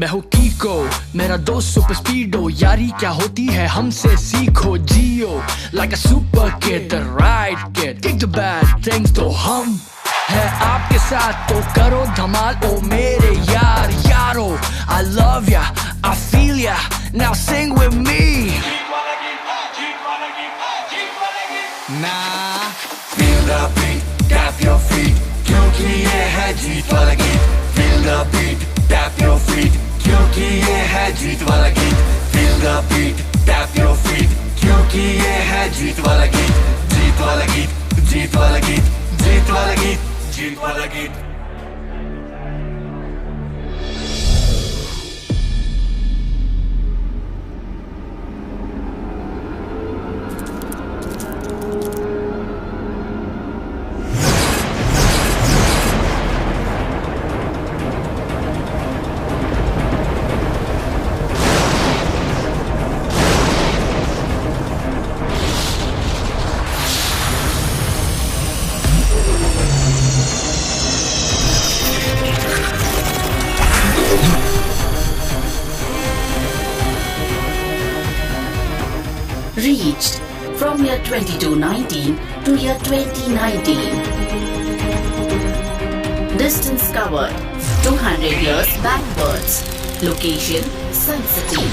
मैं हूँ कीको, मेरा दोस्त सुपर स्पीडो, यारी क्या होती है हमसे सीखो, जियो like a super kid, the right kid, kick the bad things तो हम है आपके साथ, तो करो धमाल ओ मेरे यार यारो। I love ya, I feel ya, now sing with me। Nah, feel the beat, tap your feet, क्योंकि ये है जीत वाला गीत। Feel the beat, tap your feet, क्योंकि ये है जीत वाला गीत। Feel the beat, tap your feet, क्योंकि ये है जीत वाला गीत। जीत वाला गीत, जीत वाला गीत, जीत वाला गीत, जीत वाला गीत। Reached from year 2219 to year 2019. Distance covered 200 years backwards. Location Sun City.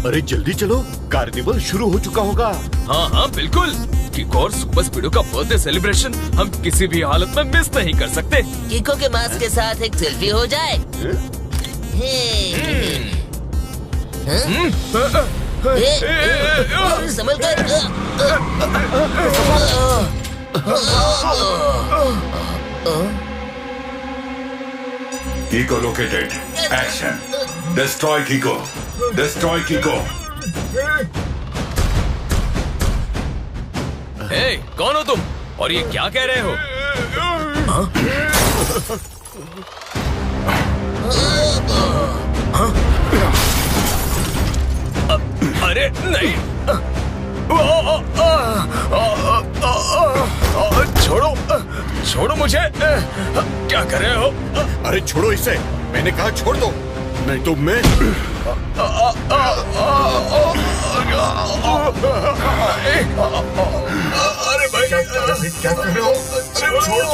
अरे जल्दी चलो, कार्निवल शुरू हो चुका होगा। हाँ हाँ बिल्कुल, किको और सुपर स्पीडो का बर्थडे सेलिब्रेशन हम किसी भी हालत में मिस नहीं कर सकते। किको के मास्क के साथ एक सेल्फी हो जाए। संभल कर। Kiko located. Action. Destroy Kiko. Destroy Kiko. Hey, कौन हो तुम? और ये क्या कह रहे हो? अरे नहीं। छोड़ो, छोड़ो मुझे। क्या कर रहे हो? अरे छोड़ो इसे, मैंने कहा छोड़ दो, नहीं तो मैं। अरे भाई क्या कर रहे हो? अरे छोड़ दो।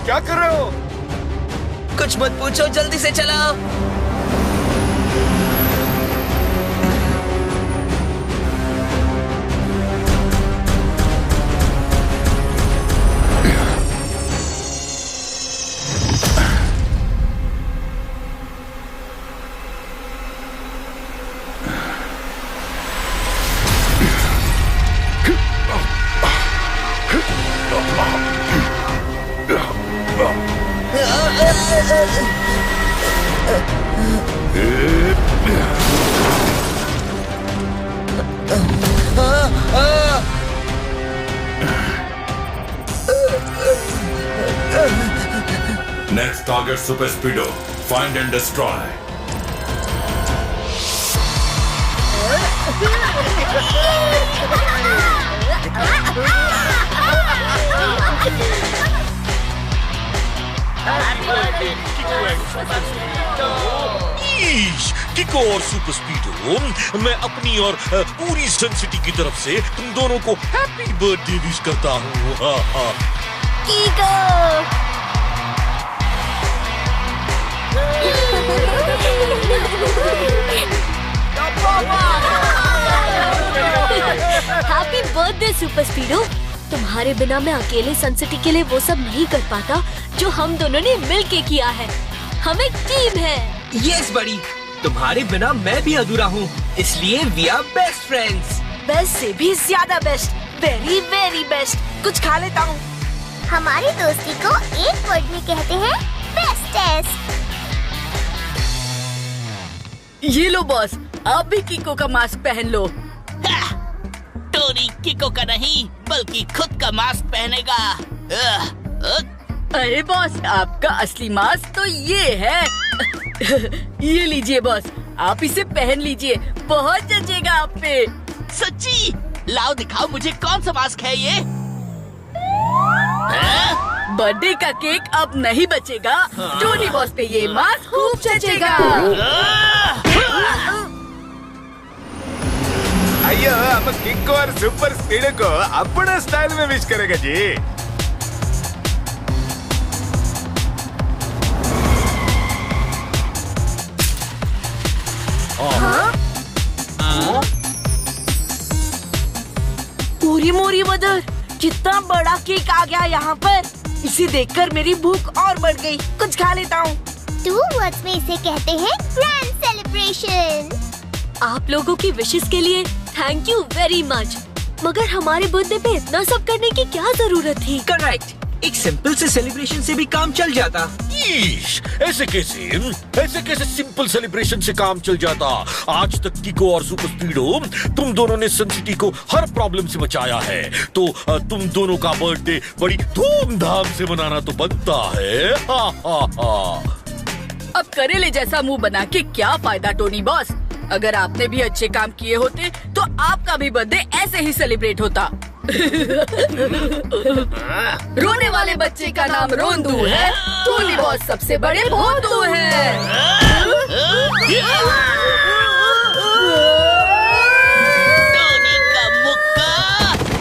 क्या कर रहे हो? कुछ मत पूछो, जल्दी से चलाओ। Next target Super Speedo. Find and destroy. किको और सुपर स्पीडो, मैं अपनी और पूरी सन सिटी की तरफ से तुम दोनों को हैप्पी बर्थडे विश करता हूँ। किको हैप्पी बर्थडे सुपर स्पीडो। तुम्हारे बिना मैं अकेले सन सिटी के लिए वो सब नहीं कर पाता जो हम दोनों ने मिलके किया है। हम एक टीम है। यस बड़ी, तुम्हारे बिना मैं भी अधूरा हूँ, इसलिए we are best friends. Best से भी ज्यादा बेस्ट, वेरी वेरी बेस्ट। कुछ खा लेता हूँ। हमारी दोस्ती को एक वर्ड में कहते हैं बेस्टेस्ट। ये लो बॉस, आप भी किको का मास्क पहन लो। टोनी किको का नहीं बल्कि खुद का मास्क पहनेगा। अरे बॉस, आपका असली मास्क तो ये है। ये लीजिए बॉस, आप इसे पहन लीजिए, बहुत जचेगा आप पे। सच्ची? लाओ दिखाओ मुझे कौन सा मास्क है ये। बर्थडे का केक अब नहीं बचेगा। टोनी बॉस पे ये मास्क खूब जचेगा। अयो, अब किको और सुपर स्पीड को अपना स्टाइल में विश करेगा जी। पूरी मोरी मदर, कितना बड़ा केक आ गया यहाँ पर। इसे देखकर मेरी भूख और बढ़ गई। कुछ खा लेता हूँ। 2 वर्ड्स में इसे कहते हैं ग्रैंड सेलिब्रेशन। आप लोगों की विशेस के लिए थैंक यू वेरी मच। मगर हमारे बर्थडे पे इतना सब करने की क्या जरूरत थी? करेक्ट, एक सिंपल से सेलिब्रेशन से भी काम चल जाता। ऐसे कैसे सिंपल सेलिब्रेशन से काम चल जाता। आज तक किको और सुपर स्पीडो तुम दोनों ने सन सिटी को हर प्रॉब्लम से बचाया है, तो तुम दोनों का बर्थडे बड़ी धूमधाम से मनाना तो बनता है। अब करेले जैसा मुंह बना के क्या फायदा टोनी बॉस। अगर आपने भी अच्छे काम किए होते तो आपका भी बर्थडे ऐसे ही सेलिब्रेट होता। रोने वाले बच्चे का नाम रोंदू है, टोनी बॉस सबसे बड़े भोंदू है। टोनी का मुक्का,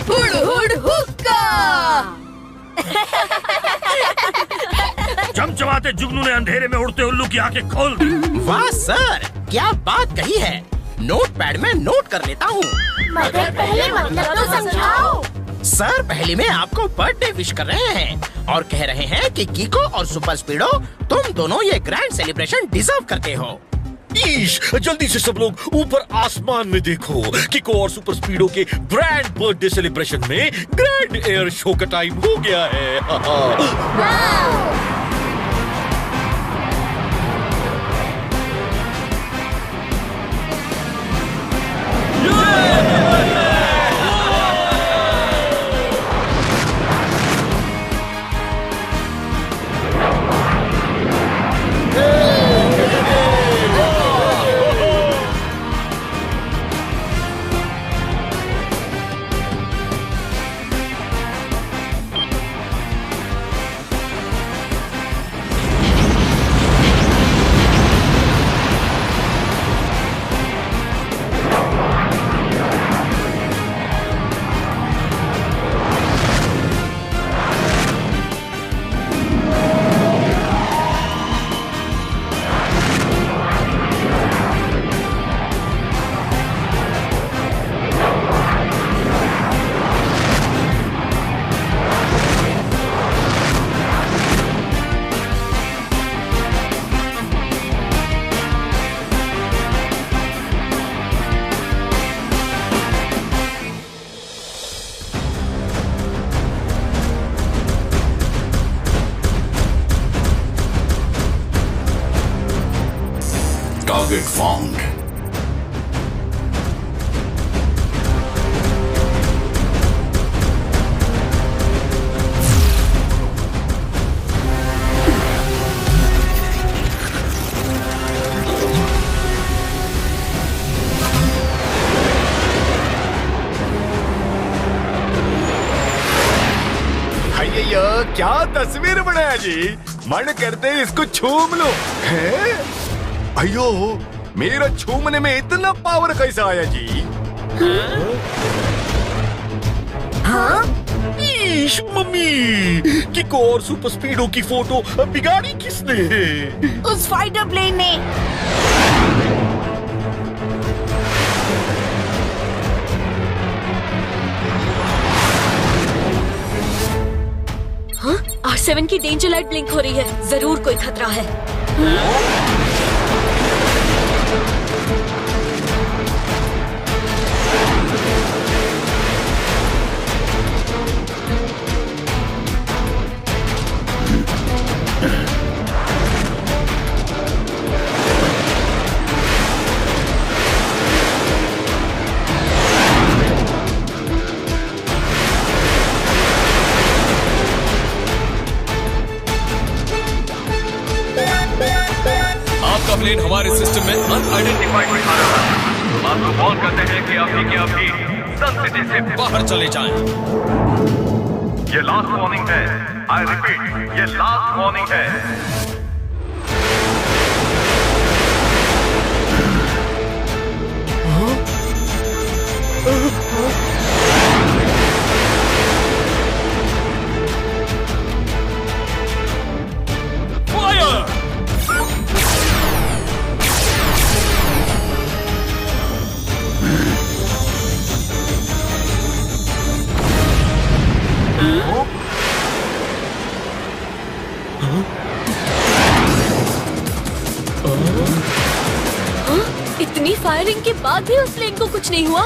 हुड हुड हुक्का। चमचमाते जुगनू ने अंधेरे में उड़ते उल्लू की आंखें खोल दी। वाह सर, क्या बात कही है। नोटपैड में नोट कर लेता हूँ। मगर पहले मतलब तो समझाओ। सर, पहले में आपको बर्थडे विश कर रहे हैं और कह रहे हैं कि किको और सुपर स्पीडो तुम दोनों ये ग्रैंड सेलिब्रेशन डिजर्व करते हो। जल्दी से सब लोग ऊपर आसमान में देखो। किको और सुपर स्पीडो के ग्रैंड बर्थडे सेलिब्रेशन में ग्रैंड एयर शो का टाइम हो गया है। Target found. तस्वीर बनाया जी। मन करते ही इसको छूम लो। है? अयो, मेरा छूमने में इतना पावर कैसा आया जी? हाँ? ईश मम्मी, किको और सुपर स्पीडो की फोटो बिगाड़ी किसने? उस फाइटर प्लेन ने। हाँ? R7 की डेंजर लाइट ब्लिंक हो रही है। जरूर कोई खतरा है। प्लेन हमारे सिस्टम में अनआइडेंटिफाइड दिखा रहा है। आपको कॉल करते हैं कि अभी सन सिटी से बाहर चले जाएं। ये लास्ट वार्निंग है। आई रिपीट, ये लास्ट वार्निंग है। इतनी फायरिंग के बाद भी उस प्लेन को कुछ नहीं हुआ।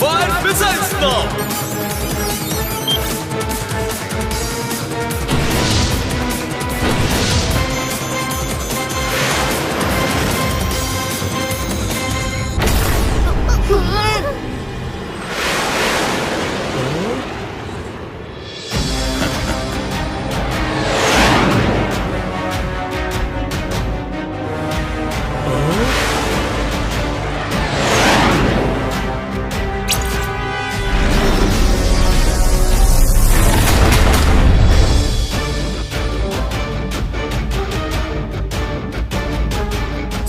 Fire missiles now.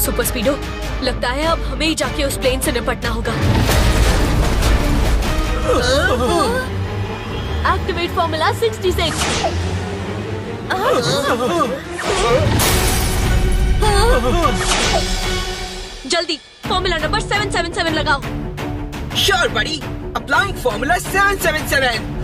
सुपर स्पीडो, लगता है अब हमें ही जाके उस प्लेन से निपटना होगा। Activate formula 66। जल्दी फॉर्मूला नंबर 777 लगाओ। श्योर बड़ी, अप्लाइंग फॉर्मूला 777।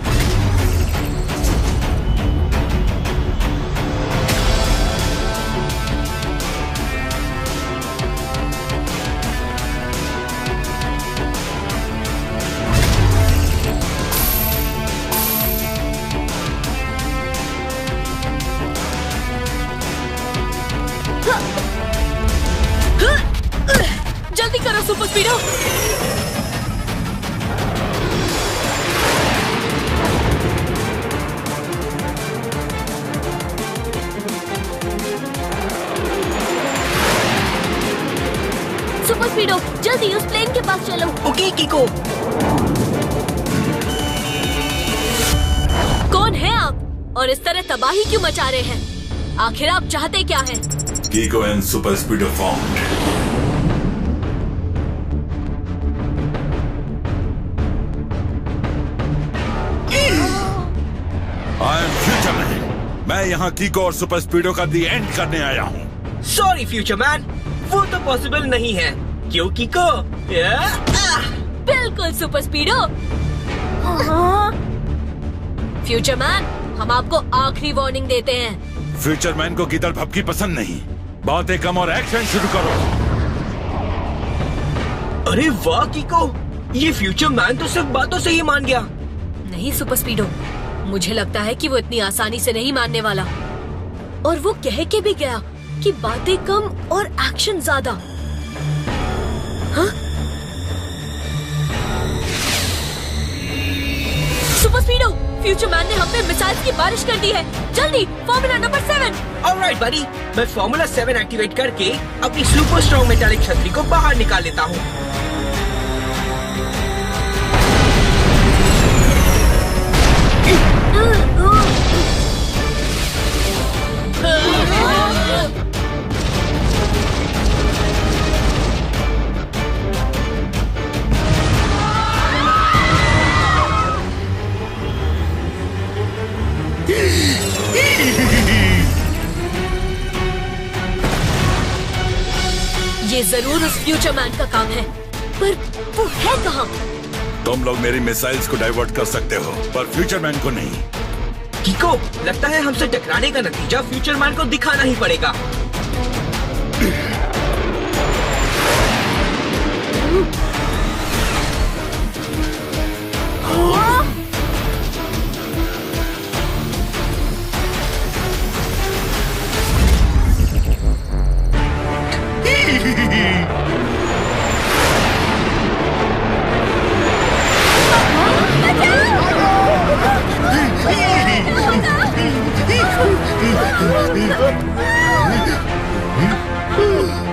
जल्दी करो सुपर स्पीडो। सुपर स्पीडो, जल्दी उस प्लेन के पास चलो। ओके किको। कौन है आप और इस तरह तबाही क्यों मचा रहे हैं? आखिर आप चाहते क्या हैं? Kiko and Super Speedo formed. I am Future Man. मैं यहाँ कीको और सुपर स्पीडो का दी एंड करने आया हूँ। सॉरी फ्यूचर मैन, वो तो पॉसिबल नहीं है। क्यों कीको? बिल्कुल सुपर स्पीडो। फ्यूचर मैन, हम आपको आखिरी वार्निंग देते हैं। फ्यूचर मैन को किधर भपकी पसंद नहीं। बातें कम और एक्शन शुरू करो। अरे वाह कीको, ये फ्यूचर मैन तो सिर्फ बातों से ही मान गया। नहीं सुपर स्पीडो, मुझे लगता है कि वो इतनी आसानी से नहीं मानने वाला। और वो कह के भी गया कि बातें कम और एक्शन ज्यादा। हाँ? सुपर स्पीडो, फ्यूचर मैन ने हम पे मिसाइल्स की बारिश कर दी है। जल्दी फॉर्मूला नंबर 7। ऑलराइट बडी, मैं फॉर्मूला 7 एक्टिवेट करके अपनी सुपर स्ट्रॉन्ग मेटालिक छतरी को बाहर निकाल लेता हूँ। ये जरूर उस फ्यूचर मैन का काम है, पर वो है कहाँ? तुम लोग मेरी मिसाइल्स को डाइवर्ट कर सकते हो, पर फ्यूचर मैन को नहीं। कीको, लगता है हमसे टकराने का नतीजा फ्यूचर मैन को दिखाना ही पड़ेगा।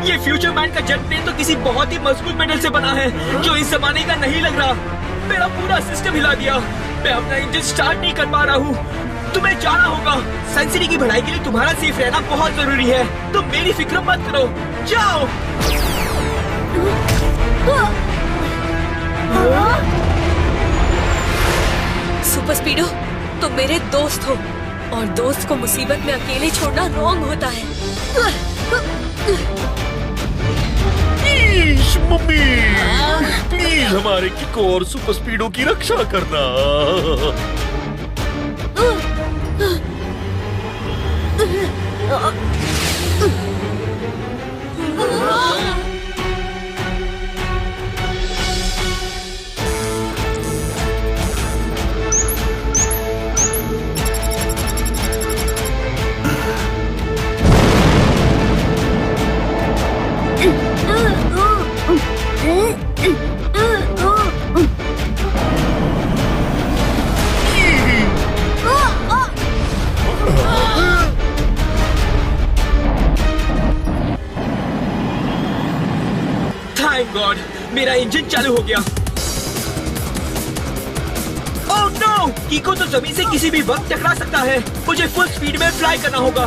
ये फ्यूचर मैन का जेट प्लेन तो किसी बहुत ही मजबूत मेटल से बना है, जो इस जमाने का नहीं लग रहा। मेरा पूरा सिस्टम हिला दिया। मैं अपना इंजन स्टार्ट नहीं कर पा रहा हूँ। तुम्हें जाना होगा। सनसिटी की भलाई के लिए तुम्हारा सेफ रहना बहुत जरूरी है। तुम मेरी फिक्र मत करो, जाओ। सुपर स्पीडो, तुम मेरे दोस्त हो और दोस्त को मुसीबत में अकेले छोड़ना रॉन्ग होता है। मम्मी, प्लीज हमारे किको और सुपर स्पीडो की रक्षा करना। थैंक गॉड, मेरा इंजन चालू हो गया। ओह नो, कीको तो जमीन से किसी भी वक्त टकरा सकता है। मुझे फुल स्पीड में फ्लाई करना होगा।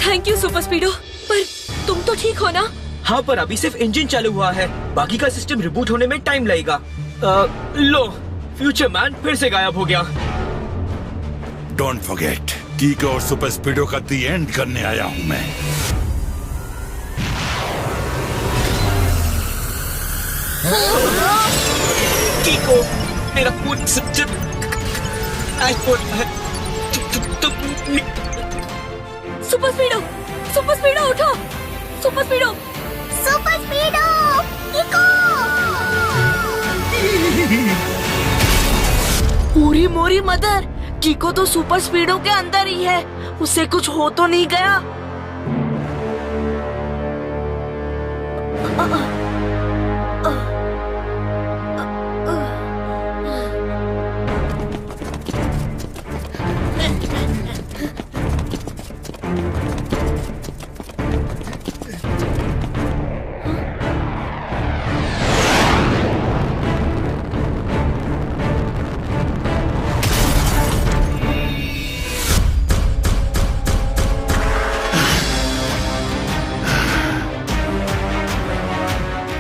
थैंक यू सुपर स्पीडो, पर तुम तो ठीक हो ना? हाँ, पर अभी सिर्फ इंजन चालू हुआ है। बाकी का सिस्टम रिबूट होने में टाइम लगेगा। लो, फ्यूचर मैन फिर से गायब हो गया। डोंट फॉरगेट, कीको और सुपर स्पीडो का दी एंड करने आया हूँ मैं। कीको, मेरा पूरा सिस्टम सुपर स्पीडो उठो। सुपर स्पीडो कीको! पूरी मोरी मदर, कीको तो सुपर स्पीडो के अंदर ही है। उसे कुछ हो तो नहीं गया?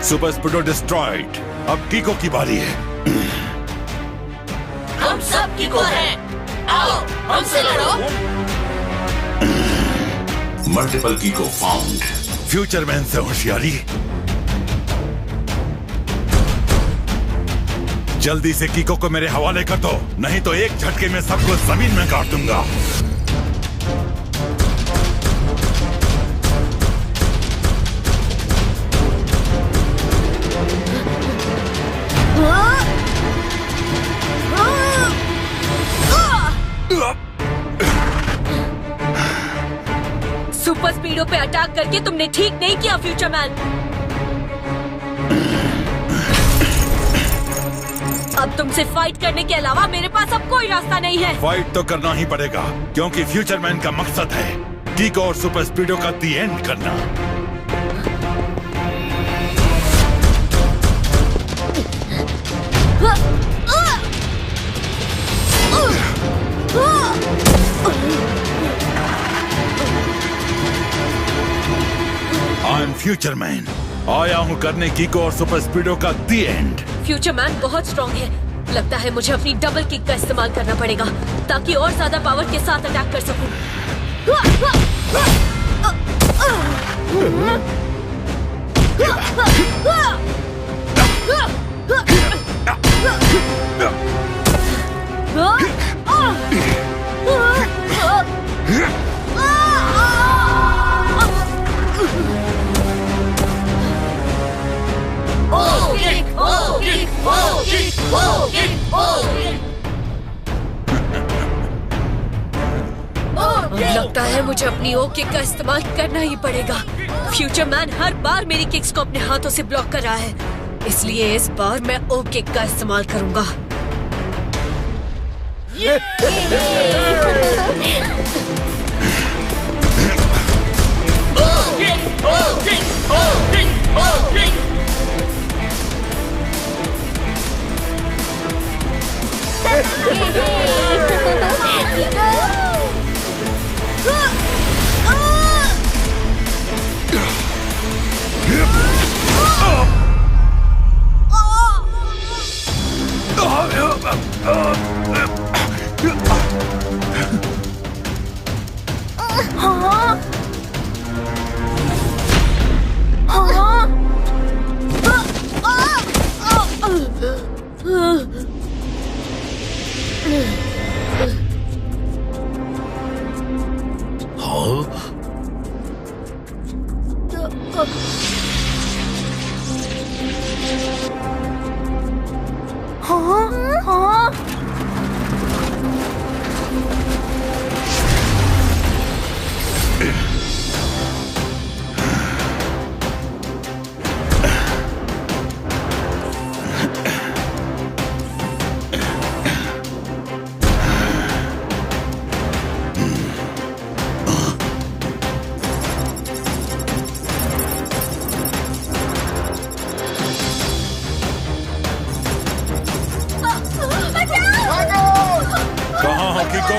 Super स्पीडो destroyed. अब कीको की बारी है। हम सब कीको हैं। आओ, हमसे लड़ो। Multiple कीको found. फ्यूचर मैन से होशियारी। जल्दी से कीको को मेरे हवाले कर दो, नहीं तो एक झटके में सबको जमीन में गाड़ दूंगा। सुपर स्पीडो, स्पीडो पे अटैक करके तुमने ठीक नहीं किया फ्यूचर मैन। अब तुमसे फाइट करने के अलावा मेरे पास अब कोई रास्ता नहीं है। फाइट तो करना ही पड़ेगा क्योंकि फ्यूचर मैन का मकसद है कीको और सुपर स्पीडो का दी एंड करना। आई एम फ्यूचर मैन, आया हूँ करने कीको और सुपर स्पीडो का दी एंड। फ्यूचर मैन बहुत स्ट्रॉन्ग है, लगता है मुझे अपनी डबल किक का इस्तेमाल करना पड़ेगा ताकि और ज्यादा पावर के साथ अटैक कर सकूं। लगता है मुझे अपनी ओ किक का इस्तेमाल करना ही पड़ेगा। फ्यूचर मैन हर बार मेरी किक्स को अपने हाथों से ब्लॉक कर रहा है, इसलिए इस बार मैं ओ किक का इस्तेमाल करूंगा।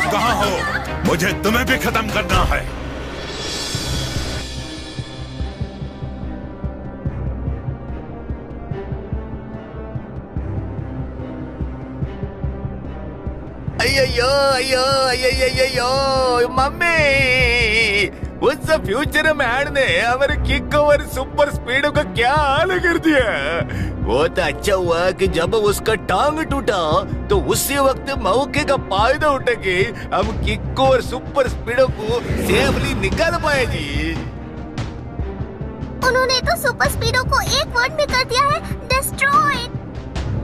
कहाँ हो? मुझे तुम्हें भी खत्म करना है। अयो अयो अयो मम्मी, उस फ्यूचर मैन ने हमारे किक और सुपर स्पीडो का क्या हाल कर दिया। वो तो अच्छा हुआ कि जब उसका टांग टूटा तो उसी वक्त मौके का फायदा उठा के हम किक और सुपर स्पीडो को सेफली निकाल पाए जी। उन्होंने तो सुपर स्पीडो को एक वर्ड में कर दिया है, डिस्ट्रॉय।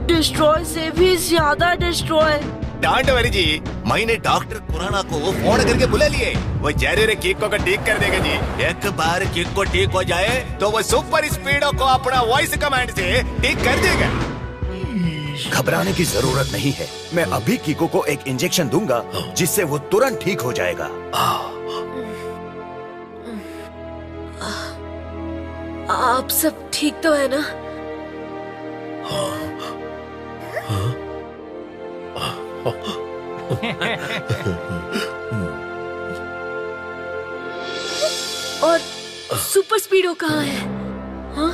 डिस्ट्रॉय से भी ज्यादा डिस्ट्रॉय। डोंट वरी जी, मैंने डॉक्टर खुराना को फोन करके बुला लिए। वो जरूर किको को ठीक कर देगा जी। एक बार किको ठीक हो जाए तो वो सुपर स्पीडो को अपना वॉइस कमांड से ठीक कर देगा। घबराने की जरूरत नहीं है, मैं अभी किको को एक इंजेक्शन दूंगा जिससे वो तुरंत ठीक हो जाएगा। आप सब ठीक तो है ना? और सुपर स्पीडो कहाँ है? हाँ?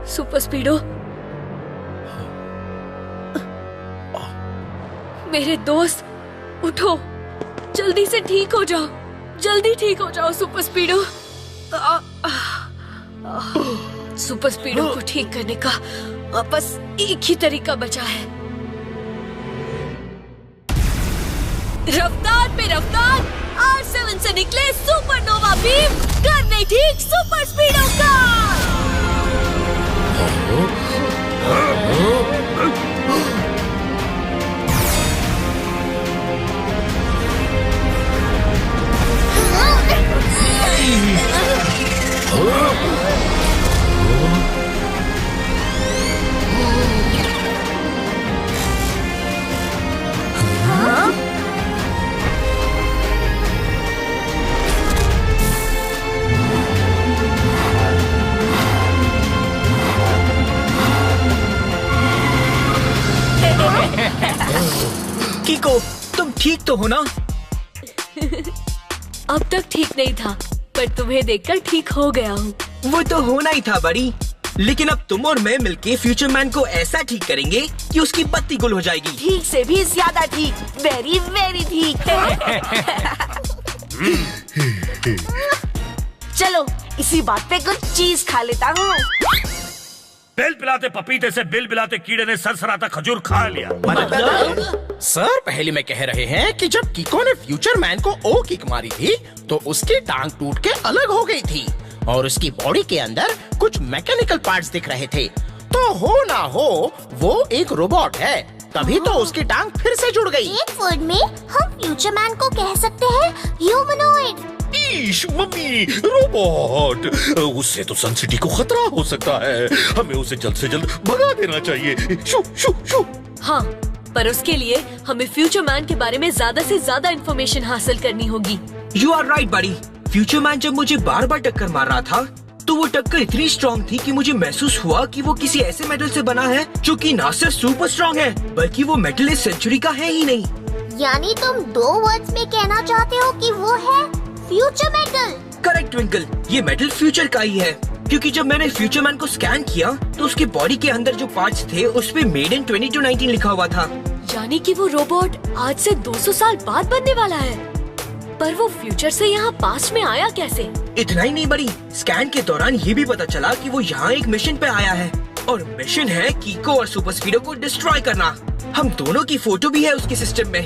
सुपर स्पीडो, मेरे दोस्त उठो, जल्दी से ठीक हो जाओ, जल्दी ठीक हो जाओ सुपर स्पीडो। सुपर स्पीडो को ठीक करने का बस एक ही तरीका बचा है, रफ्तार पे रफ्तार। R7 से निकले सुपरनोवा बीम, करने ठीक सुपर स्पीडो का। कीको, तुम ठीक तो हो ना? अब तक ठीक नहीं था, पर तुम्हें देखकर ठीक हो गया हूँ। वो तो होना ही था बड़ी, लेकिन अब तुम और मैं मिलके फ्यूचर मैन को ऐसा ठीक करेंगे कि उसकी बत्ती गुल हो जाएगी। ठीक से भी ज्यादा ठीक, वेरी वेरी ठीक। चलो इसी बात पे कुछ चीज खा लेता हूँ। बिल पिलाते पपीते से बिल बिलाते कीड़े ने सरसराता खजूर खा लिया। सर पहले में कह रहे हैं कि जब कीको ने फ्यूचर मैन को ओ किक मारी थी तो उसकी टांग टूट के अलग हो गई थी और उसकी बॉडी के अंदर कुछ मैकेनिकल पार्ट्स दिख रहे थे। तो हो ना हो वो एक रोबोट है, तभी तो उसकी टांग फिर से जुड़ गई। एक वर्ड में हम फ्यूचर मैन को कह सकते हैं ह्यूमनॉइड। ईश मम्मी, रोबोट, उससे तो सन सिटी को खतरा हो सकता है। हमें उसे जल्द से जल्द भगा देना चाहिए। शू शू शू। हाँ, पर उसके लिए हमें फ्यूचर मैन के बारे में ज्यादा से ज्यादा इंफॉर्मेशन हासिल करनी होगी। यू आर राइट बड़ी। फ्यूचर मैन जब मुझे बार बार टक्कर मार रहा था तो वो टक्कर इतनी स्ट्रॉन्ग थी कि मुझे महसूस हुआ कि वो किसी ऐसे मेटल से बना है जो कि ना सिर्फ सुपर स्ट्रॉन्ग है बल्कि वो मेटल इस सेंचुरी का है ही नहीं। यानी तुम 2 वर्ड्स में कहना चाहते हो कि वो है फ्यूचर मेटल। करेक्ट ट्विंकल, ये मेटल फ्यूचर का ही है, क्योंकि जब मैंने फ्यूचर मैन को स्कैन किया तो उसके बॉडी के अंदर जो पार्ट्स थे उस पे मेड इन 2219 लिखा हुआ था। यानी कि वो रोबोट आज से 200 साल बाद बनने वाला है। पर वो फ्यूचर से यहाँ पास्ट में आया कैसे? इतना ही नहीं बड़ी, स्कैन के दौरान ये भी पता चला कि वो यहाँ एक मिशन पे आया है और मिशन है कीको और सुपर स्पीडो को डिस्ट्रॉय करना। हम दोनों की फोटो भी है उसके सिस्टम में।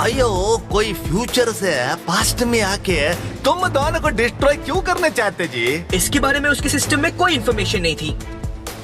अयो, कोई फ्यूचर से पास्ट में आके तुम दोनों को डिस्ट्रॉय क्यों करना चाहते जी? इसके बारे में उसके सिस्टम में कोई इन्फॉर्मेशन नहीं थी।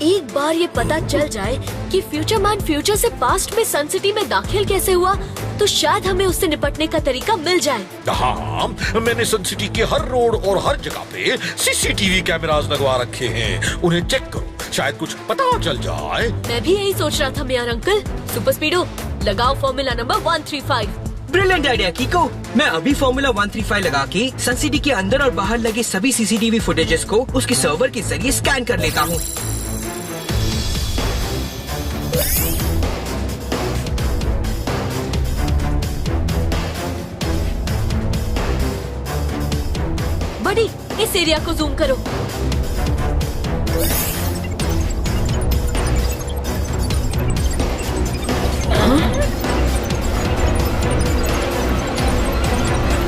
एक बार ये पता चल जाए कि फ्यूचर मैन फ्यूचर से पास्ट में सन सिटी में दाखिल कैसे हुआ तो शायद हमें उससे निपटने का तरीका मिल जाए। हाँ, मैंने सन सिटी के हर रोड और हर जगह पे सीसीटीवी कैमरास लगवा रखे हैं। उन्हें चेक करो, शायद कुछ पता चल जाए। मैं भी यही सोच रहा था मेयर अंकल। सुपर स्पीडो, लगाओ फॉर्मूला नंबर 135। Brilliant idea कीको। मैं अभी फॉर्मूला 135 लगा के सन सिटी के अंदर और बाहर लगे सभी सीसीटीवी फुटेजेस को उसके सर्वर के जरिए स्कैन कर लेता हूँ। बड़ी, इस एरिया को जूम करो।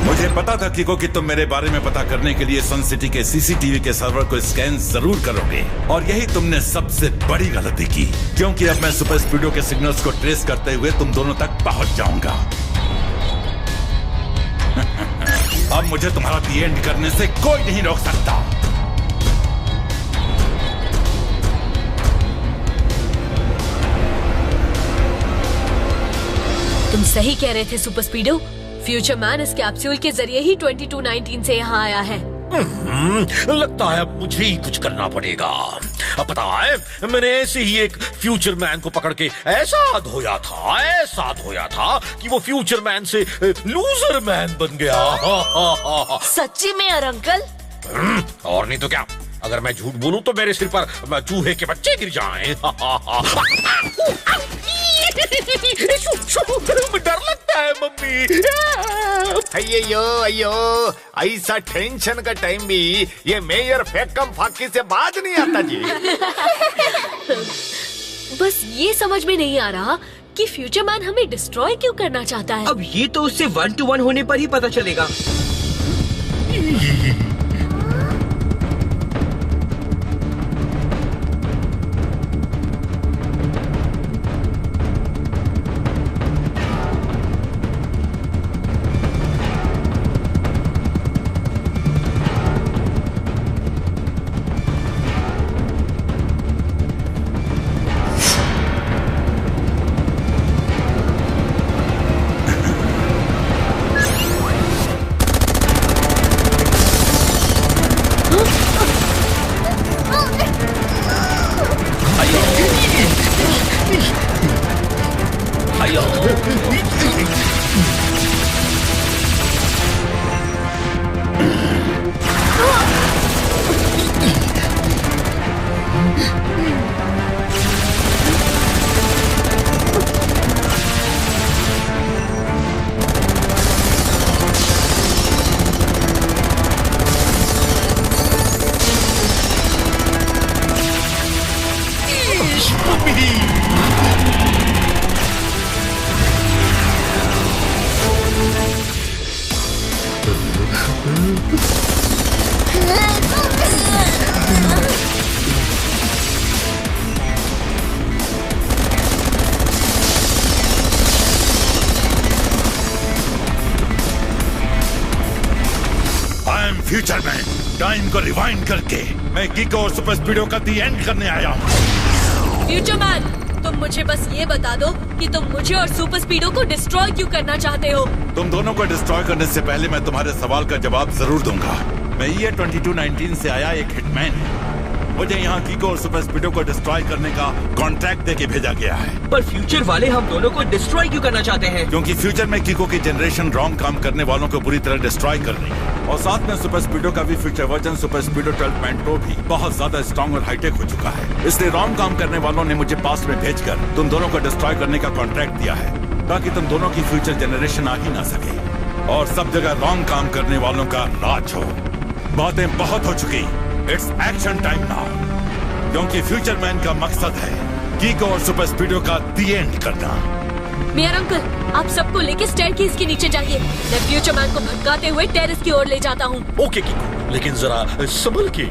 मुझे पता था कीको कि तुम मेरे बारे में पता करने के लिए सन सिटी के सीसीटीवी के सर्वर को स्कैन जरूर करोगे, और यही तुमने सबसे बड़ी गलती की, क्योंकि अब मैं सुपर स्पीडो के सिग्नल्स को ट्रेस करते हुए तुम दोनों तक पहुंच जाऊंगा। अब मुझे तुम्हारा दी एंड करने से कोई नहीं रोक सकता। तुम सही कह रहे थे सुपर स्पीडो। फ्यूचर मैन इस कैप्सूल के जरिए ही 2219 से यहाँ आया है। लगता है मुझे ही कुछ करना पड़ेगा। अब पता है, मैंने ऐसे ही एक फ्यूचर मैन को पकड़ के ऐसा धोया था कि वो फ्यूचर मैन से लूजर मैन बन गया। सच्ची में यार अंकल? और नहीं तो क्या, अगर मैं झूठ बोलूं तो मेरे सिर पर चूहे के बच्चे गिर जाएं। डर लगता है मम्मी। अयो, ऐसा टेंशन का टाइम भी ये मेयर फेकम फाकी से बात नहीं आता जी। बस ये समझ में नहीं आ रहा कि फ्यूचर मैन हमें डिस्ट्रॉय क्यों करना चाहता है। अब ये तो उससे 1-to-1 होने पर ही पता चलेगा। फ्यूचर में टाइम को रिवाइंड करके मैं कीको और सुपर स्पीडो का दी एंड करने आया हूँ। फ्यूचर मैन, तुम मुझे बस ये बता दो कि तुम मुझे और सुपर स्पीडो को डिस्ट्रॉय क्यों करना चाहते हो? तुम दोनों को डिस्ट्रॉय करने से पहले मैं तुम्हारे सवाल का जवाब जरूर दूंगा। मैं ये 2219 से आया एक हिटमैन है। मुझे यहाँ कीको और सुपर स्पीडो को डिस्ट्रॉय करने का कॉन्ट्रैक्ट देके भेजा गया है। पर फ्यूचर वाले हम दोनों को डिस्ट्रॉय क्यों करना चाहते हैं? क्योंकि फ्यूचर में कीको की जनरेशन रॉन्ग काम करने वालों को बुरी तरह डिस्ट्रॉय कर रही है, और साथ में सुपर स्पीडो का भी फ्यूचर वर्जन सुपर स्पीडो 12.2 भी बहुत ज्यादा स्ट्रॉन्ग और हाईटेक हो चुका है। इसलिए रॉन्ग काम करने वालों ने मुझे पास्ट में भेजकर तुम दोनों को डिस्ट्रॉय करने का कॉन्ट्रैक्ट दिया है, ताकि तुम दोनों की फ्यूचर जनरेशन आ ही ना सके और सब जगह रॉन्ग काम करने वालों का राज हो। बातें बहुत हो चुकी, इट्स एक्शन टाइम नाउ। क्योंकि फ्यूचर मैन का मकसद है कीको और सुपर स्पीडो का दी एंड करना। मेयर अंकल, आप सबको लेके स्टेयरकेस के नीचे जाइए। मैं फ्यूचर मैन को भटकाते हुए टेरेस की ओर ले जाता हूँ। ओके कीको, लेकिन जरा संभल के।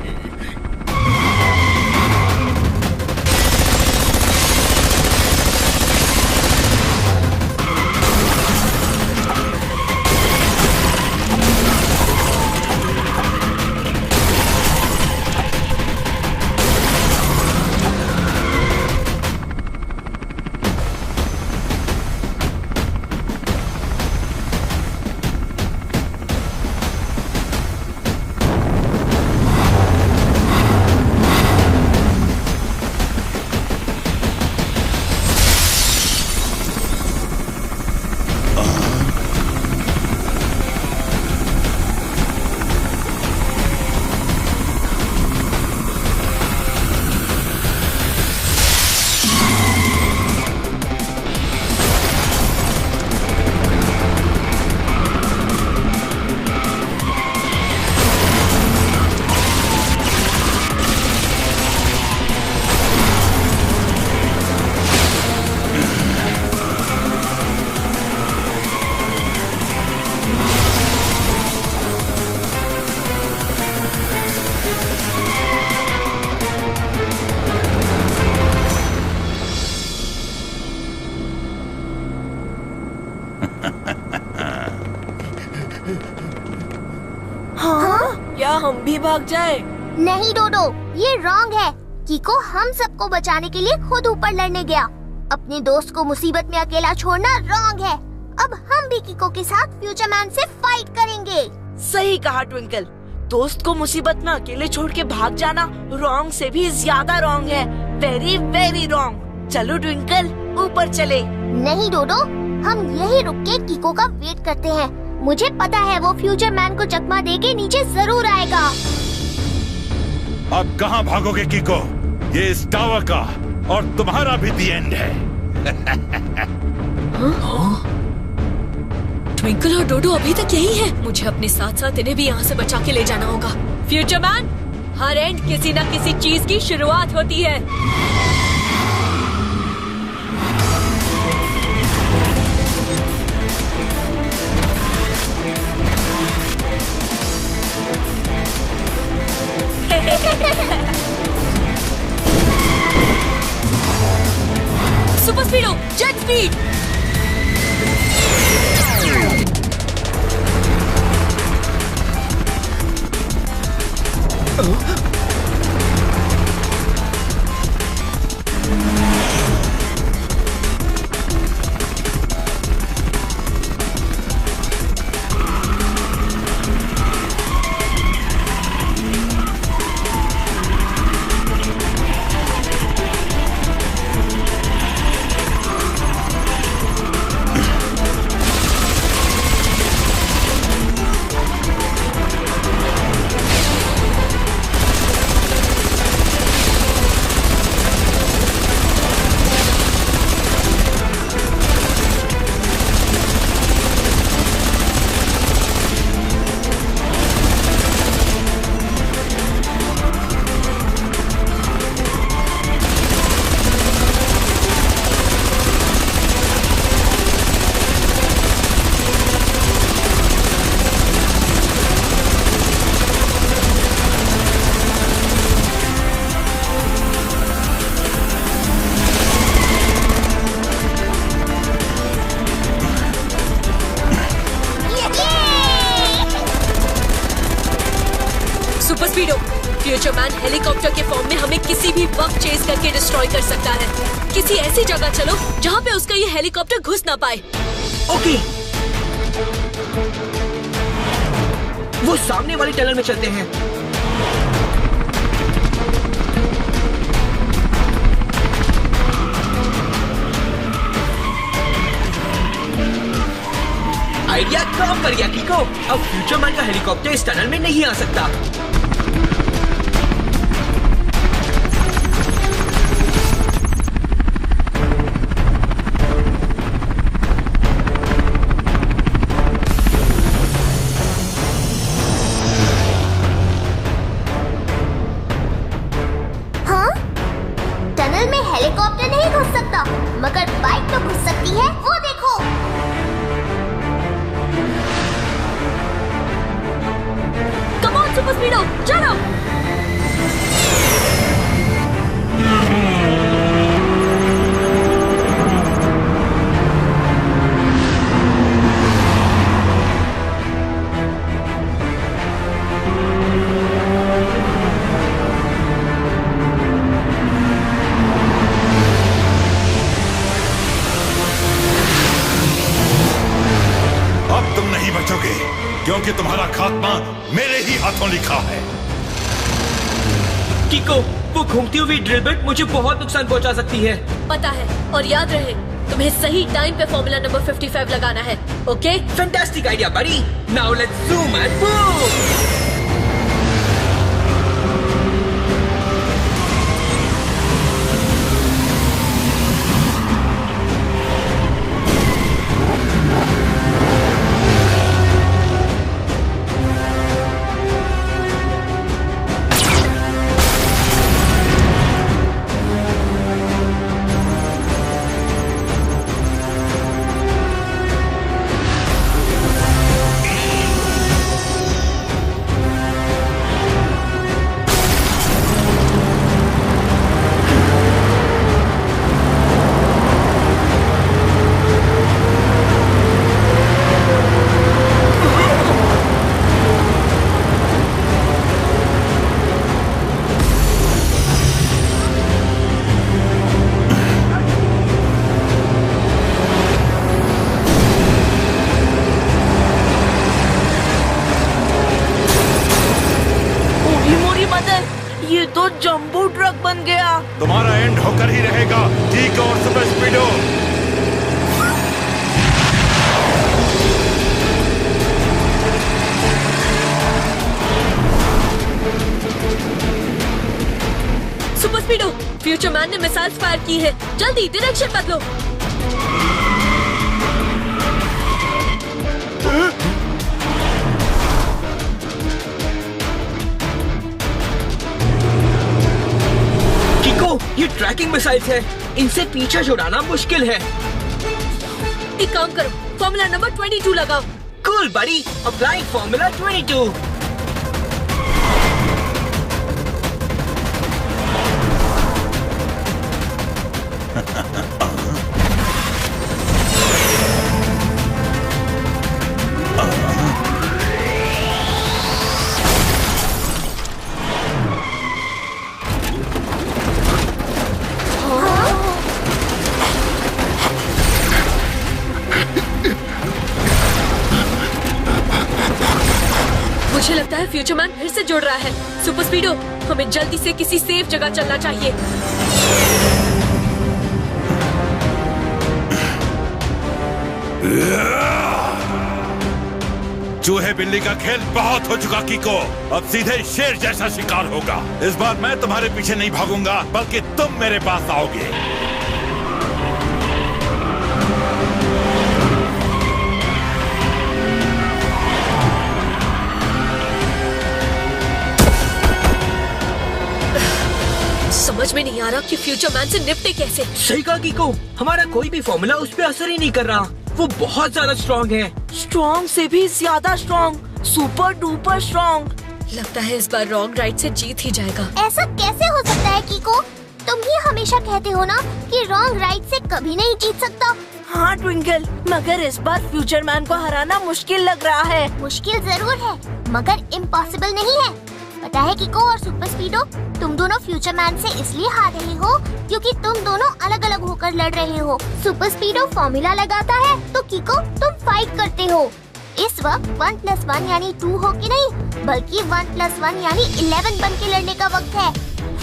क्या हम भी भाग जाए? नहीं डोडो, ये रॉन्ग है। कीको हम सबको बचाने के लिए खुद ऊपर लड़ने गया। अपने दोस्त को मुसीबत में अकेला छोड़ना रॉन्ग है। अब हम भी कीको के साथ फ्यूचर मैन से फाइट करेंगे। सही कहा ट्विंकल, दोस्त को मुसीबत में अकेले छोड़ के भाग जाना रॉन्ग से भी ज्यादा रॉन्ग है। Very very wrong. चलो ट्विंकल, ऊपर चले। नहीं डोडो, हम यही रुक के कीको का वेट करते हैं। मुझे पता है वो फ्यूचर मैन को चकमा देके नीचे जरूर आएगा। अब कहाँ भागोगे कीको? ये इस टावर का और तुम्हारा भी दी एंड है। ट्विंकल और डोडो अभी तक यही है। मुझे अपने साथ साथ इन्हें भी यहाँ से बचा के ले जाना होगा। फ्यूचर मैन, हर एंड किसी न किसी चीज की शुरुआत होती है। Super स्पीडो, jet speed. हेलीकॉप्टर के फॉर्म में हमें किसी भी वक्त चेज करके डिस्ट्रॉय कर सकता है। किसी ऐसी जगह चलो जहाँ पे उसका ये हेलीकॉप्टर घुस ना पाए। ओके, वो सामने वाली टनल में चलते हैं। आइडिया काम कर गया कीको। अब फ्यूचर मैन का हेलीकॉप्टर इस टनल में नहीं आ सकता। हाँ? टनल में हेलीकॉप्टर नहीं घुस सकता, मगर बाइक तो घुस सकती है। वो देखो। सुपर स्पीडो, चलो। अब तुम नहीं बचोगे, क्योंकि तुम्हारा खात्मा मेरे ही हाथों लिखा है। कीको, वो घूमती हुई ड्रिल बिट मुझे बहुत नुकसान पहुंचा सकती है। पता है, और याद रहे तुम्हें सही टाइम पे फॉर्मूला नंबर 55 लगाना है। ओके? फैंटास्टिक आइडिया बड़ी। Now let's zoom and move. ये तो जंबो ट्रक बन गया। तुम्हारा एंड होकर ही रहेगा, ठीक और सुपर स्पीडो। सुपर स्पीडो, फ्यूचर मैन ने मिसाइल्स फायर की है। जल्दी डायरेक्शन बदलो। ये ट्रैकिंग मिसाइल्स है, इनसे पीछा छुड़ाना मुश्किल है। एक काम करो, फॉर्मूला नंबर 22 लगाओ। कूल बड़ी, अप्लाइंग फॉर्मूला 22। मुझे लगता है फ्यूचर मैन फिर से जुड़ रहा है। सुपर स्पीडो, हमें जल्दी से किसी सेफ जगह चलना चाहिए। चूहे बिल्ली का खेल बहुत हो चुका कीको, अब सीधे शेर जैसा शिकार होगा। इस बार मैं तुम्हारे पीछे नहीं भागूंगा, बल्कि तुम मेरे पास आओगे। समझ में नहीं आ रहा कि फ्यूचर मैन से निपटे कैसे। सही कहा कीको, हमारा कोई भी फॉर्मूला उस पे असर ही नहीं कर रहा। वो बहुत ज्यादा स्ट्रॉन्ग है। स्ट्रॉन्ग से भी ज्यादा स्ट्रॉन्ग, सुपर डुपर स्ट्रॉन्ग। लगता है इस बार रॉन्ग राइट से जीत ही जाएगा। ऐसा कैसे हो सकता है कीको? तुम ही हमेशा कहते हो ना कि रॉन्ग राइट से कभी नहीं जीत सकता। हाँ ट्विंकल, मगर इस बार फ्यूचर मैन को हराना मुश्किल लग रहा है। मुश्किल जरूर है, मगर इम्पॉसिबल नहीं है। पता है किको और सुपर स्पीडो, तुम दोनों फ्यूचर मैन से इसलिए हार रहे हो क्योंकि तुम दोनों अलग अलग होकर लड़ रहे हो। सुपर स्पीडो फॉर्मूला लगाता है तो किको तुम फाइट करते हो। इस वक्त 1+1 यानी 2 हो के नहीं, बल्कि 1+1 यानी 11 बन के लड़ने का वक्त है।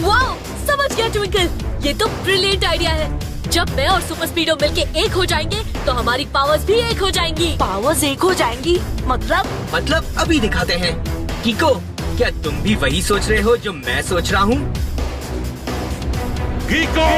वाओ, समझ गया ट्विंकल, ये तो ब्रिलियंट आइडिया है। जब मैं और सुपर स्पीडो मिलके एक हो जाएंगे तो हमारी पावर्स भी एक हो जाएंगी। पावर्स एक हो जाएंगी? मतलब अभी दिखाते हैं। किको, क्या तुम भी वही सोच रहे हो जो मैं सोच रहा हूँ? किको!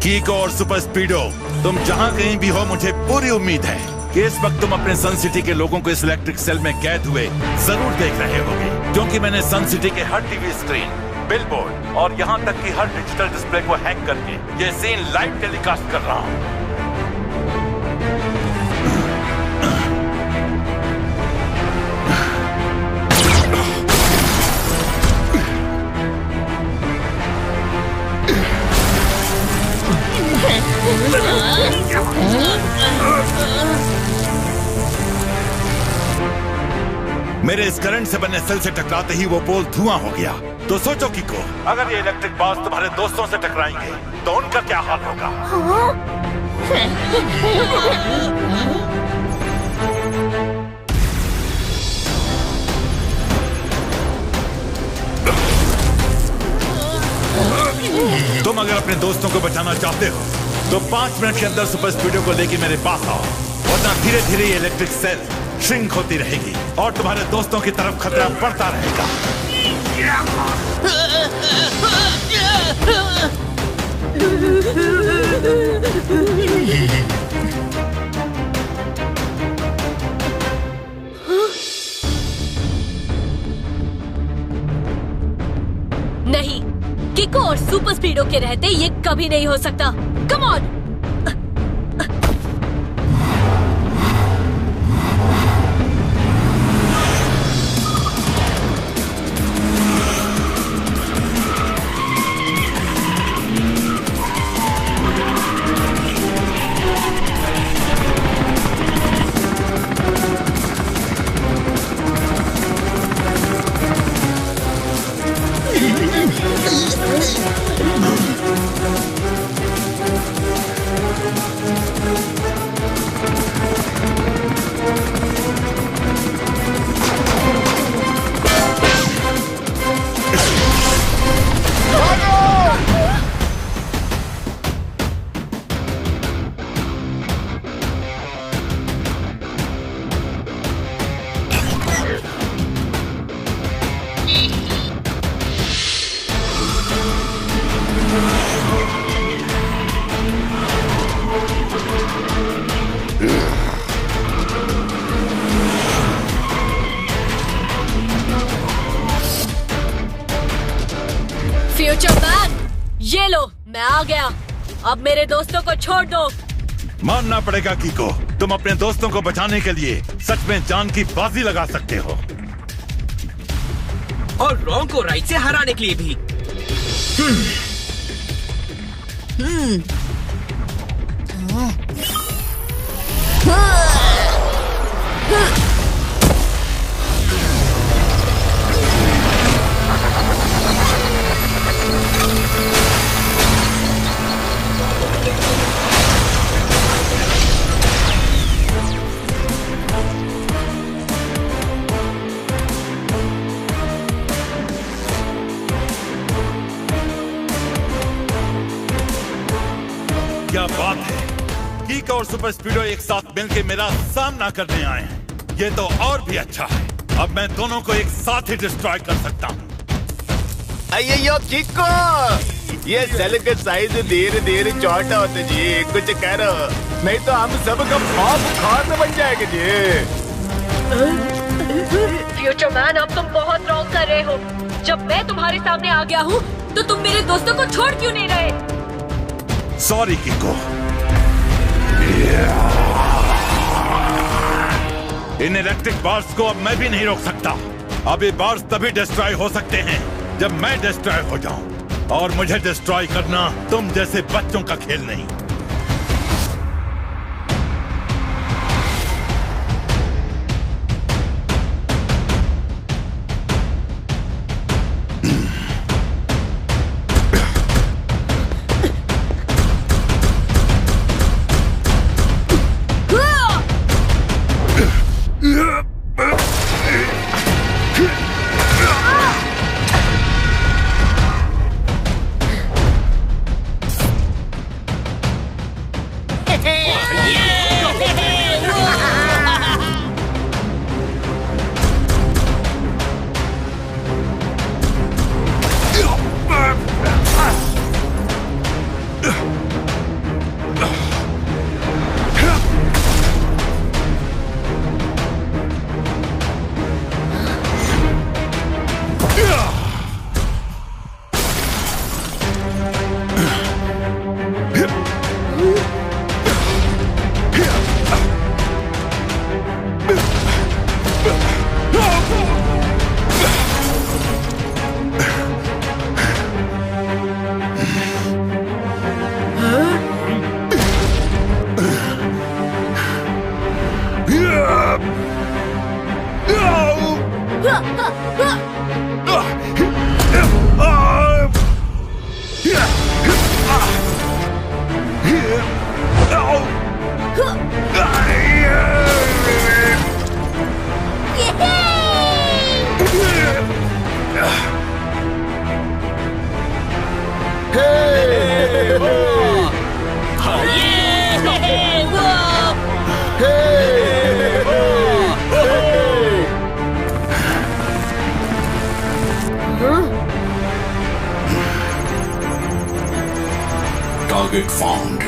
किको और सुपर स्पीडो, तुम जहां कहीं भी हो, मुझे पूरी उम्मीद है कि इस वक्त तुम अपने सन सिटी के लोगों को इस इलेक्ट्रिक सेल में कैद हुए जरूर देख रहे होगे, क्योंकि मैंने सन सिटी के हर टीवी स्क्रीन, बिलबोर्ड और यहां तक कि हर डिजिटल डिस्प्ले को हैक करके ये सीन लाइव टेलीकास्ट कर रहा हूं। मेरे इस करंट से बने सेल से टकराते ही वो पोल धुआं हो गया। तो सोचो किको, अगर ये इलेक्ट्रिक बाल्स तुम्हारे दोस्तों से टकराएंगे तो उनका क्या हाल होगा? तुम अगर अपने दोस्तों को बचाना चाहते हो तो 5 मिनट के अंदर सुपर स्पीडो को लेके मेरे पास आओ, वरना धीरे धीरे ये इलेक्ट्रिक सेल श्रिंक होती रहेगी और तुम्हारे दोस्तों की तरफ खतरा बढ़ता रहेगा। नहीं, किको और सुपर स्पीडो के रहते ये कभी नहीं हो सकता। Come on! फ्यूचर मैन, ये लो, मैं आ गया। अब मेरे दोस्तों को छोड़ दो। मानना पड़ेगा किको, तुम अपने दोस्तों को बचाने के लिए सच में जान की बाजी लगा सकते हो। और रॉन्ग को राइट से हराने के लिए भी। क्या बात है, और सुपर स्पीडो एक साथ मिलकर मेरा सामना करने आए हैं। ये तो और भी अच्छा है। अब मैं दोनों को एक साथ ही डिस्ट्रॉय कर सकता हूँ। अयो किको, ये सेल का साइज धीरे धीरे छोटा होता जी, कुछ करो नहीं तो हम सबका खौफ खाना बन जाएगा जी। फ्यूचर मैन, अब तुम बहुत रॉन्ग कर रहे हो। जब मैं तुम्हारे सामने आ गया हूँ तो तुम मेरे दोस्तों को छोड़ क्यों नहीं रहे? सॉरी किको। इन इलेक्ट्रिक बार्स को अब मैं भी नहीं रोक सकता। अब ये बार्स तभी डिस्ट्रॉय हो सकते हैं जब मैं डिस्ट्रॉय हो जाऊं, और मुझे डिस्ट्रॉय करना तुम जैसे बच्चों का खेल नहीं। Target found.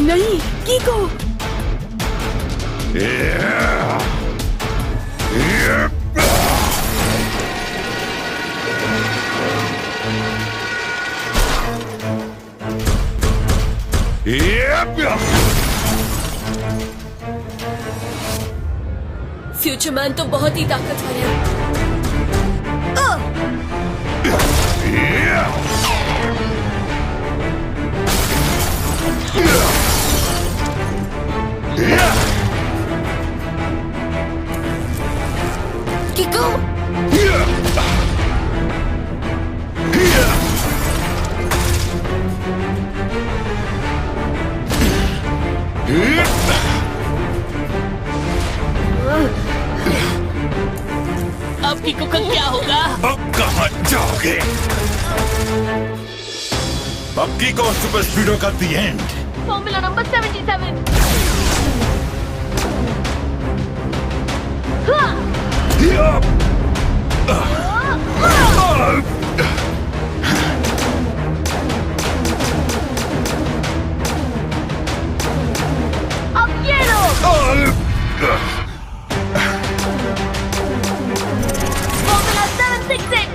नहीं, कीको। फ्यूचर मैन तो बहुत ही ताकतवर है। किको, अब किको का क्या होगा? अब कहाँ जाओगे? अब किको सुपर स्पीडो का दी एंड। Formula number 77। अब ये लो। फॉर्मूला 766।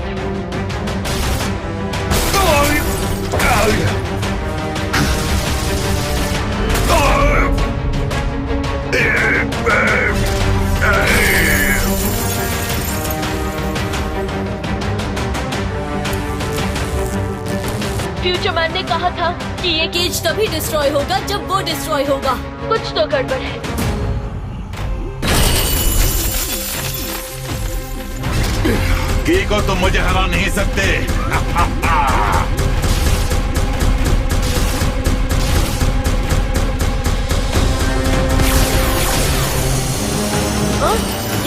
फ्यूचर मैन ने कहा था कि ये केज तभी डिस्ट्रॉय होगा जब वो डिस्ट्रॉय होगा। कुछ तो गड़बड़ है। कीको तुम मुझे हरा नहीं सकते।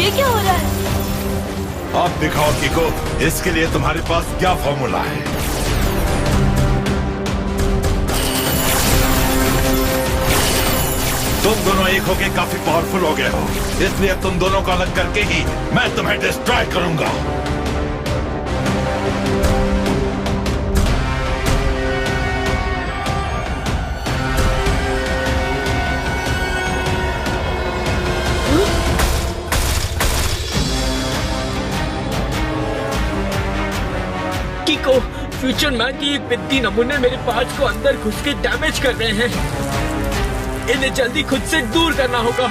ये क्या हो रहा है? अब दिखाओ कीको, इसके लिए तुम्हारे पास क्या फॉर्मूला है? तुम दोनों एक होके काफी पावरफुल हो गए हो, इसलिए तुम दोनों को अलग करके ही मैं तुम्हें डिस्ट्रॉय करूंगा। कीको, फ्यूचर मैन की ये पिद्दी नमूने मेरे पार्ट्स को अंदर घुस के डैमेज कर रहे हैं। इन्हें जल्दी खुद से दूर करना होगा।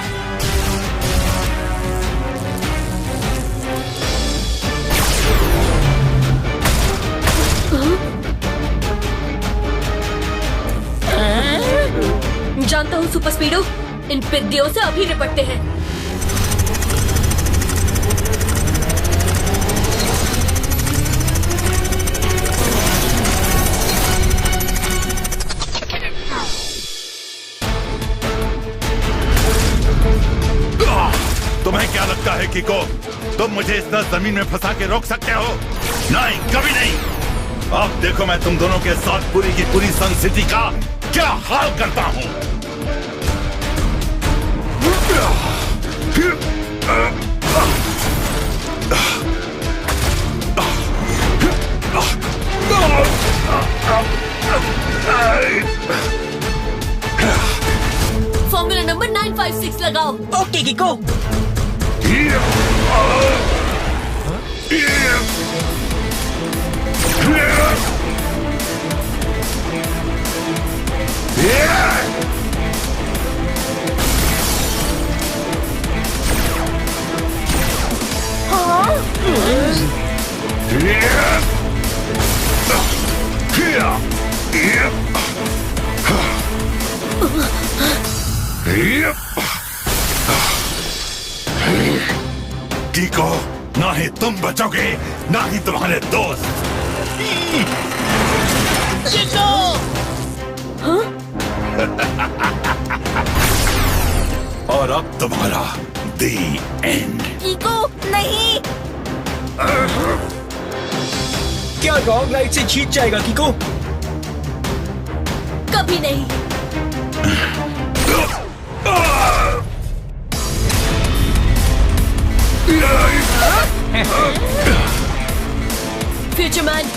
जानता हूँ सुपर स्पीडो, इन पिद्दियों से अभी निपटते हैं। तुम्हें क्या लगता है कीको, तुम मुझे इस तरह जमीन में फंसा के रोक सकते हो? नहीं, कभी नहीं। अब देखो मैं तुम दोनों के साथ पूरी की पूरी सन सिटी का क्या हाल करता हूँ। फॉर्मूला नंबर 956 लगाओ। ओके कीको। कीको, ना ही तुम बचोगे, ना ही तुम्हारे दोस्त। और अब तुम्हारा द एंड। कीको नहीं। क्या रॉन्ग लाइट से जीत जाएगा कीको? कभी नहीं। फ्यूचर मैन,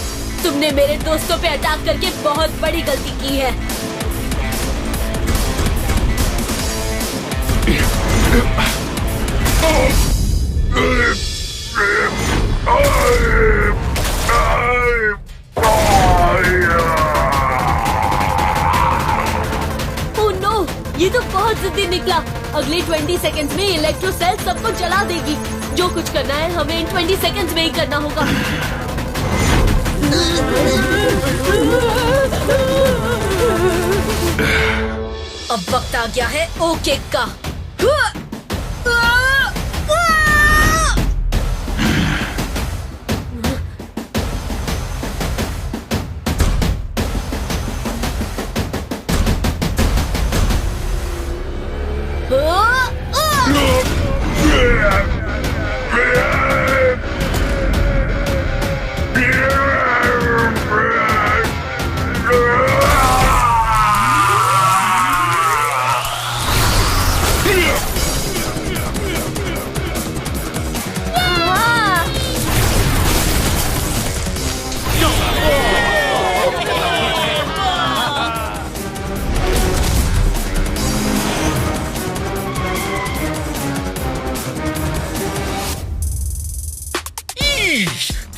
तुमने मेरे दोस्तों पे अटैक करके बहुत बड़ी गलती की है। ओह नो, ये तो बहुत जिद्दी निकला। अगले 20 सेकंड्स में इलेक्ट्रो सेल सबको जला देगी। जो कुछ करना है हमें इन 20 सेकंड्स में ही करना होगा। अब वक्त आ गया है ओ केक का।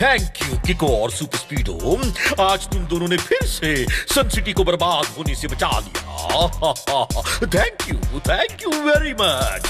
थैंक यू किको और सुपर स्पीडो, आज तुम दोनों ने फिर से सन सिटी को बर्बाद होने से बचा लिया। Thank you very much.